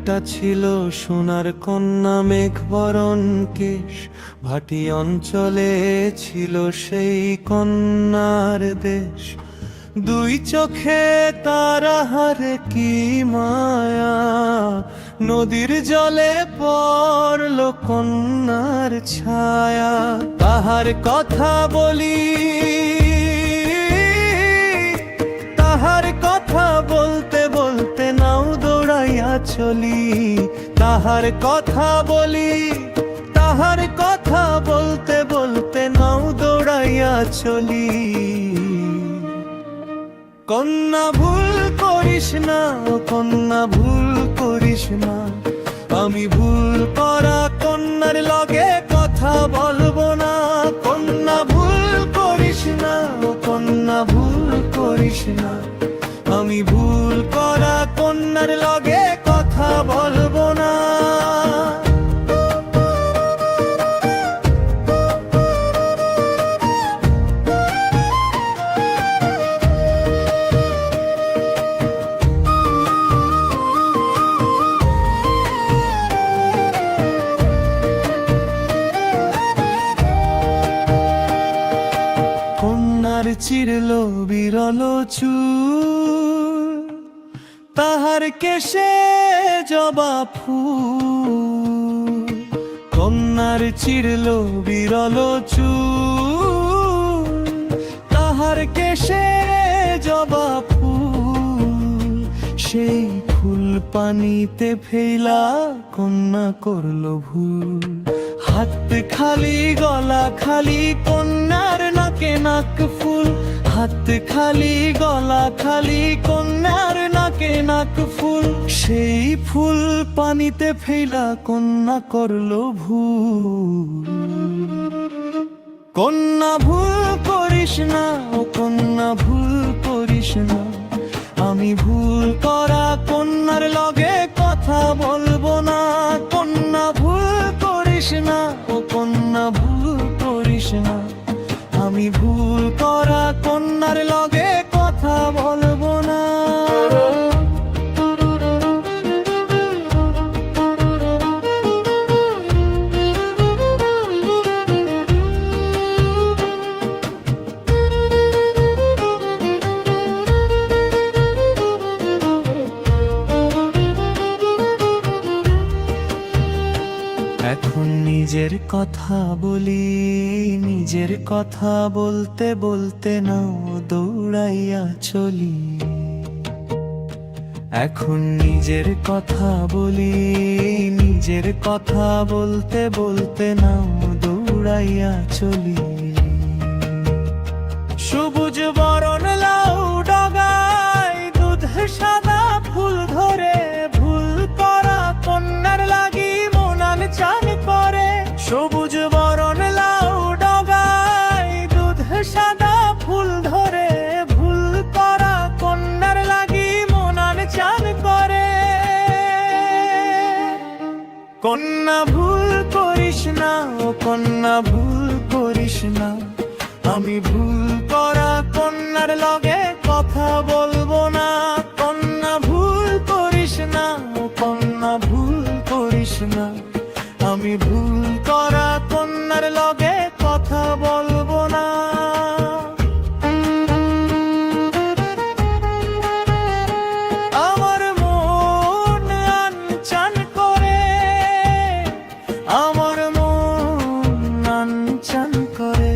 একটা ছিল সোনার কন্যা মেঘ বরণ কেশ, ভাটি অঞ্চলে ছিল সেই কন্যার দেশ। দুই চোখে তারা হারে কি মায়া, নদীর জলে পড়ল কন্যার ছায়া। তাহার কথা বলি, তাহার কথা বলতে বলতে নাও দৌড়াইয়া চলি। তাহার কথা বলি, তাহার কথা বলতে বলতে নাও দৌড়াইয়া চলি। কন্যা ভুল করিস না, ও কন্যা ভুল করিস না, আমি ভুল করা কন্যার লগে কথা বলবো না। কন্যা ভুল করিস না, ও কন্যা ভুল করিস না, আমি ভুল করা কন্যার লগে কথা বলবো না। কন্যার চিরল বিরল চুল, তাহার কেশে জবা ফুল। কন্যার চিরল বিরল চুল, তাহার কেশে জবা ফুল। সেই ফুল পানিতে ফেলা কন্যা করল ভুল। হাত খালি গলা খালি কন্যার নাকে নাক ফুল। হাত খালি গলা খালি কন্যার নাকে নাক ফুল। সেই ফুল পানিতে ফেলা কন্যা করলো ভুল। কন্যা ভুল করিস না, ও কন্যা ভুল করিস না, আমি ভুল করা কন্যার লগে কথা বলবো না। কন্যা ভুল করিস না, ও কন্যা ভুল করিস না, আমি ভুল করা কন্যার লগে কথা বলবো না। এখন নিজের কথা বলি, নিজের কথা বলতে বলতে নাও দৌড়াইয়া চলি। এখন নিজের কথা বলি, নিজের কথা বলতে বলতে নাও দৌড়াইয়া চলি। সবুজ বরণ লাউ ডগায় দুধ সাদা ফুল ধরে, ভুল করা কন্যার লাগি চান করে। সবুজ বরণ লাউ ডগায় দুধ সাদা ফুল ধরে, ভুল করা কন্যার লাগি মনান চান করে। কন্যা ভুল করিস না, ও কন্যা ভুল করিস না, আমি ভুল করা কন্যার লগে কথা বলবো না। কন্যা ভুল করিস না, ও কন্যা ভুল করিস না, আমি ভুল করা কন্যার লগে কথা বলবো না। আমার মন আনচান করে, আমার মন আনচান করে।